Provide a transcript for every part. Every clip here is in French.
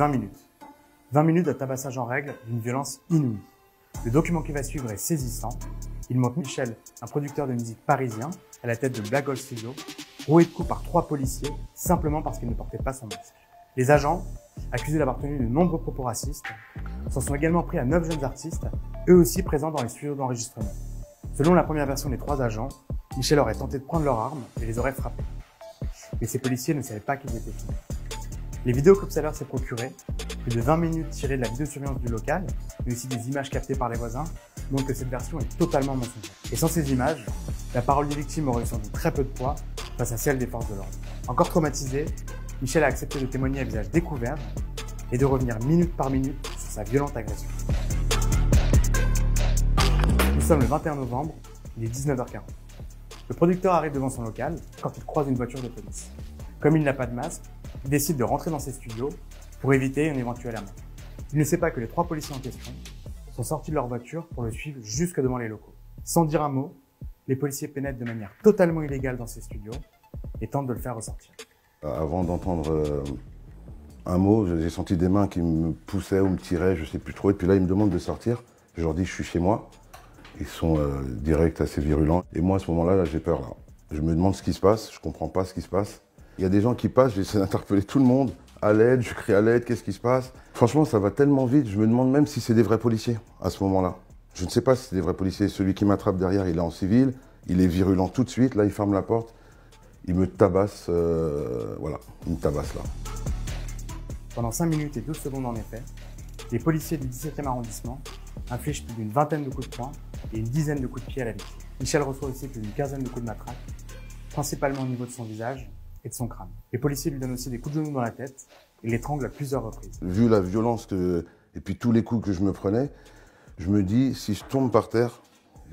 20 minutes. 20 minutes de tabassage en règle d'une violence inouïe. Le document qui va suivre est saisissant. Il montre Michel, un producteur de musique parisien, à la tête de Black Gold Studio, roué de coups par 3 policiers, simplement parce qu'il ne portait pas son masque. Les agents, accusés d'avoir tenu de nombreux propos racistes, s'en sont également pris à 9 jeunes artistes, eux aussi présents dans les studios d'enregistrement. Selon la première version des 3 agents, Michel aurait tenté de prendre leurs armes et les aurait frappés. Mais ces policiers ne savaient pas qu'ils étaient filmés. Les vidéos qu'Observer s'est procurées, plus de 20 minutes tirées de la vidéosurveillance du local, mais aussi des images captées par les voisins, montrent que cette version est totalement mensongère. Et sans ces images, la parole des victimes aurait sans doute très peu de poids face à celle des forces de l'ordre. Encore traumatisé, Michel a accepté de témoigner à visage découvert et de revenir minute par minute sur sa violente agression. Nous sommes le 21 novembre, il est 19h40. Le producteur arrive devant son local quand il croise une voiture de police. Comme il n'a pas de masque, il décide de rentrer dans ses studios pour éviter une éventuelle amende. Il ne sait pas que les 3 policiers en question sont sortis de leur voiture pour le suivre jusque devant les locaux. Sans dire un mot, les policiers pénètrent de manière totalement illégale dans ses studios et tentent de le faire ressortir. Avant d'entendre un mot, j'ai senti des mains qui me poussaient ou me tiraient, je ne sais plus trop. Et puis là, ils me demandent de sortir. Je leur dis, je suis chez moi. Ils sont directs, assez virulents. Et moi, à ce moment-là, j'ai peur. Là. Je me demande ce qui se passe. Je ne comprends pas ce qui se passe. Il y a des gens qui passent, j'essaie d'interpeller tout le monde. À l'aide, je crie à l'aide, qu'est-ce qui se passe? Franchement, ça va tellement vite. Je me demande même si c'est des vrais policiers à ce moment-là. Je ne sais pas si c'est des vrais policiers. Celui qui m'attrape derrière, il est en civil. Il est virulent tout de suite. Là, il ferme la porte. Il me tabasse, voilà, il me tabasse là. Pendant 5 minutes et 12 secondes en effet, les policiers du 17e arrondissement infligent plus d'une vingtaine de coups de poing et une dizaine de coups de pied à la victime. Michel reçoit aussi plus d'une quinzaine de coups de matraque, principalement au niveau de son visage et de son crâne. Les policiers lui donnent aussi des coups de genoux dans la tête et l'étranglent à plusieurs reprises. Vu la violence et puis tous les coups que je me prenais, je me dis, si je tombe par terre,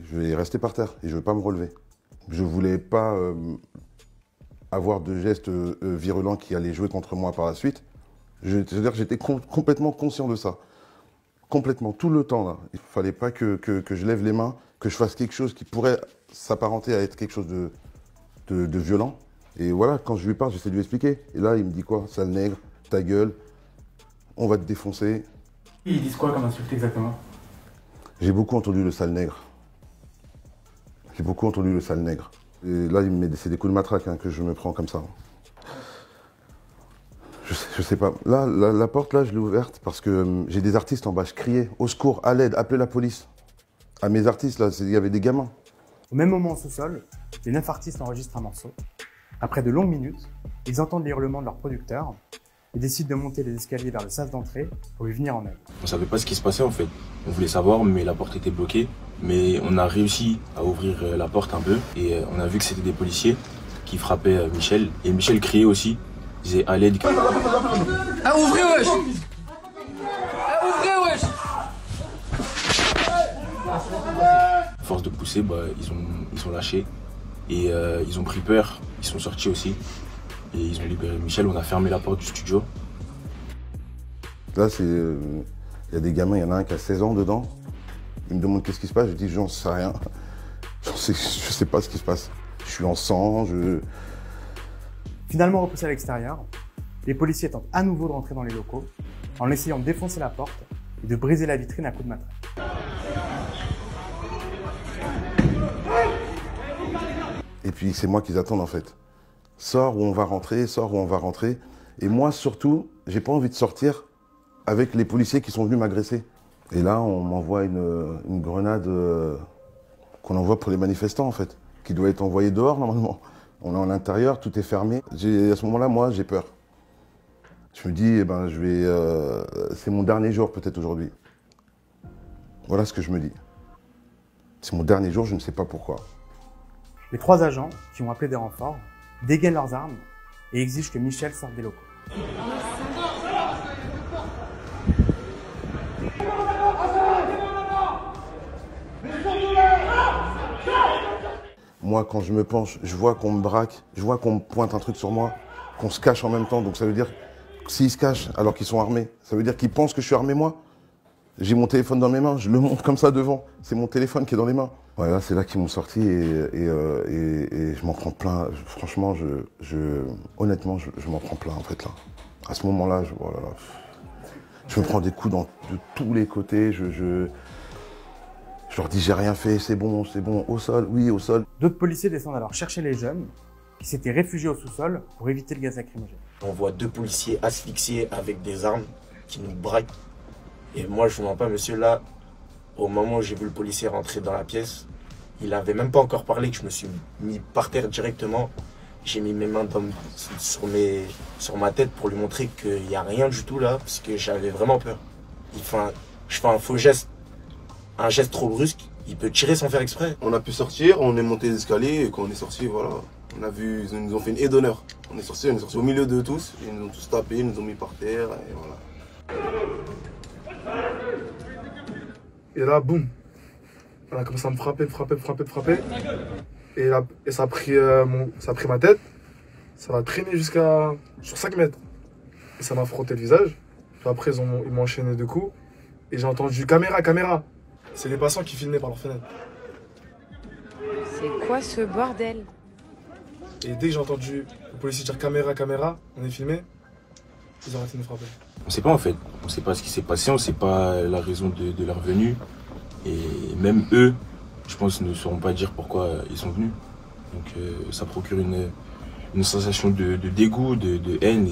je vais rester par terre et je ne vais pas me relever. Je ne voulais pas avoir de gestes virulents qui allaient jouer contre moi par la suite. C'est-à-dire que j'étais complètement conscient de ça. Complètement, tout le temps là. Il ne fallait pas que je lève les mains, que je fasse quelque chose qui pourrait s'apparenter à être quelque chose de violent. Et voilà, quand je lui parle, j'essaie de lui expliquer. Et là, il me dit quoi? Sale nègre, ta gueule, on va te défoncer. Ils disent quoi comme insulte exactement? J'ai beaucoup entendu le sale nègre. J'ai beaucoup entendu le sale nègre. Et là, c'est des coups de matraque hein, que je me prends comme ça. Je sais pas. Là, la porte, là, je l'ai ouverte parce que j'ai des artistes en bas. Je criais au secours, à l'aide, appelez la police. À mes artistes, là, il y avait des gamins. Au même moment, au sous-sol, les 9 artistes enregistrent un morceau. Après de longues minutes, ils entendent les hurlements de leur producteur et décident de monter les escaliers vers le sas d'entrée pour lui venir en aide. On savait pas ce qui se passait en fait. On voulait savoir, mais la porte était bloquée. Mais on a réussi à ouvrir la porte un peu et on a vu que c'était des policiers qui frappaient Michel. Et Michel criait aussi, il disait à l'aide. Ah, ouvrez wesh! Ah, ouvrez wesh! À force de pousser, bah, ils ont lâché et ils ont pris peur. Ils sont sortis aussi et ils ont libéré Michel. On a fermé la porte du studio. Là, il y a des gamins, il y en a un qui a 16 ans dedans. Il me demande qu'est-ce qui se passe, je dis j'en sais rien. Je sais pas ce qui se passe. Je suis en sang, Finalement repoussés à l'extérieur, les policiers tentent à nouveau de rentrer dans les locaux en essayant de défoncer la porte et de briser la vitrine à coups de matraque. Et puis c'est moi qu'ils attendent en fait. Sors où on va rentrer, sors où on va rentrer. Et moi surtout, j'ai pas envie de sortir avec les policiers qui sont venus m'agresser. Et là, on m'envoie une grenade qu'on envoie pour les manifestants, en fait, qui doit être envoyée dehors, normalement. On est en intérieur, tout est fermé. À ce moment-là, moi, j'ai peur. Je me dis, eh ben, c'est mon dernier jour, peut-être, aujourd'hui. Voilà ce que je me dis. C'est mon dernier jour, je ne sais pas pourquoi. Les 3 agents, qui ont appelé des renforts, dégainent leurs armes et exigent que Michel sorte des locaux. Moi, quand je me penche, je vois qu'on me braque, je vois qu'on me pointe un truc sur moi, qu'on se cache en même temps. Donc ça veut dire, s'ils se cachent alors qu'ils sont armés, ça veut dire qu'ils pensent que je suis armé moi. J'ai mon téléphone dans mes mains, je le montre comme ça devant. C'est mon téléphone qui est dans les mains. Voilà, c'est là qu'ils m'ont sorti et je m'en prends plein. Franchement, honnêtement, je m'en prends plein en fait là. À ce moment-là, oh là là. Je me prends des coups de tous les côtés. Je leur dis j'ai rien fait, c'est bon, au sol, oui, au sol. D'autres policiers descendent alors chercher les jeunes qui s'étaient réfugiés au sous-sol pour éviter le gaz lacrymogène. On voit 2 policiers asphyxiés avec des armes qui nous braquent. Et moi, je ne vous mens pas, monsieur, là, au moment où j'ai vu le policier rentrer dans la pièce, il n'avait même pas encore parlé que je me suis mis par terre directement. J'ai mis mes mains sur ma tête pour lui montrer qu'il n'y a rien du tout là, parce que j'avais vraiment peur. Je fais un faux geste, un geste trop brusque, il peut tirer sans faire exprès. On a pu sortir, on est monté les escaliers et quand on est sorti, voilà, on a vu, ils nous ont fait une haie d'honneur. On est sorti au milieu de tous, ils nous ont tous tapés, ils nous ont mis par terre et voilà. Et là, boum, on a commencé à me frapper. Et ça a pris ma tête, ça m'a traîné sur 5 mètres. Et ça m'a frotté le visage. Puis après, ils m'ont enchaîné 2 coups. Et j'ai entendu caméra. C'est les passants qui filmaient par leur fenêtre. C'est quoi ce bordel? Et dès que j'ai entendu le policier dire caméra, on est filmé, ils ont arrêté de me frapper. On sait pas en fait, on sait pas ce qui s'est passé, on sait pas la raison de leur venue. Et même eux, je pense, ne sauront pas dire pourquoi ils sont venus. Donc ça procure une sensation de dégoût, de haine.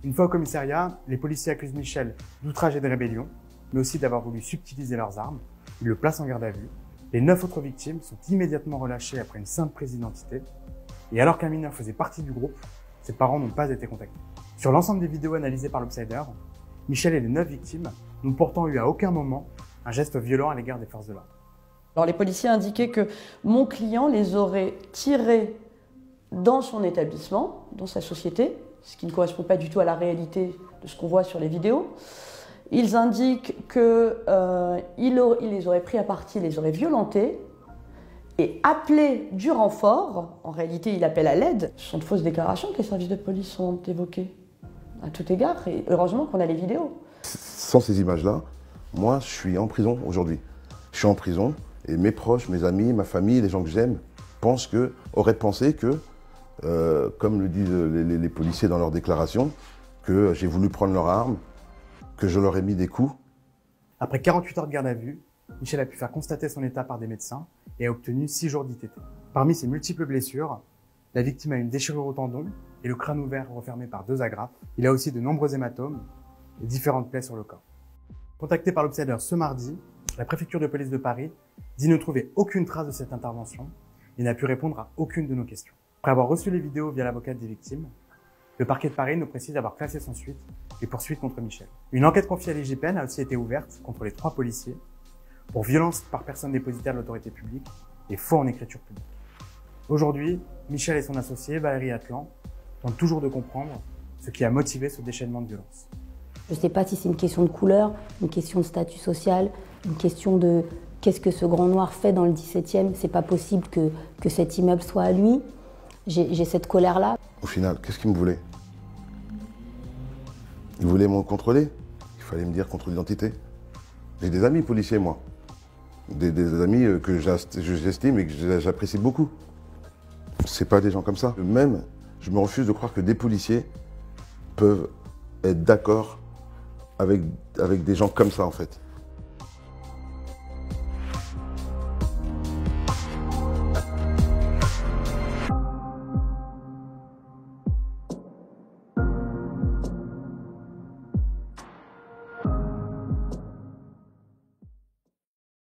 Une fois au commissariat, les policiers accusent Michel d'outrage et de rébellion, mais aussi d'avoir voulu subtiliser leurs armes. Ils le placent en garde à vue. Les 9 autres victimes sont immédiatement relâchées après une simple prise d'identité. Et alors qu'un mineur faisait partie du groupe, ses parents n'ont pas été contactés. Sur l'ensemble des vidéos analysées par l'Obsider, Michel et les 9 victimes n'ont pourtant eu à aucun moment un geste violent à l'égard des forces de l'ordre. Alors les policiers indiquaient que mon client les aurait tirés dans son établissement, dans sa société, ce qui ne correspond pas du tout à la réalité de ce qu'on voit sur les vidéos. Ils indiquent qu'il les aurait pris à partie, les aurait violentés et appelé du renfort. En réalité, il appelle à l'aide. Ce sont de fausses déclarations que les services de police ont évoquées à tout égard. Et heureusement qu'on a les vidéos. Sans ces images-là, moi, je suis en prison aujourd'hui. Je suis en prison et mes proches, mes amis, ma famille, les gens que j'aime, auraient pensé que, comme le disent les policiers dans leurs déclarations, que j'ai voulu prendre leurs armes, que je leur ai mis des coups. Après 48 heures de garde à vue, Michel a pu faire constater son état par des médecins et a obtenu 6 jours d'ITT. Parmi ses multiples blessures, la victime a une déchirure au tendon et le crâne ouvert refermé par 2 agrafes. Il a aussi de nombreux hématomes et différentes plaies sur le corps. Contacté par l'Obsider ce mardi, la préfecture de police de Paris dit ne trouver aucune trace de cette intervention et n'a pu répondre à aucune de nos questions. Après avoir reçu les vidéos via l'avocate des victimes, le parquet de Paris nous précise avoir classé sans suite les poursuites contre Michel. Une enquête confiée à l'IGPN a aussi été ouverte contre les 3 policiers pour violence par personne dépositaire de l'autorité publique et faux en écriture publique. Aujourd'hui, Michel et son associé, Valérie Atlan, tentent toujours de comprendre ce qui a motivé ce déchaînement de violence. Je ne sais pas si c'est une question de couleur, une question de statut social, une question de qu'est-ce que ce grand noir fait dans le 17e. C'est pas possible que cet immeuble soit à lui. J'ai cette colère-là. Au final, qu'est-ce qu'il me voulait? Il voulait me contrôler. Il fallait me dire contrôle d'identité. J'ai des amis policiers, moi. Des amis que j'estime et que j'apprécie beaucoup. C'est pas des gens comme ça. Même, je me refuse de croire que des policiers peuvent être d'accord avec des gens comme ça, en fait.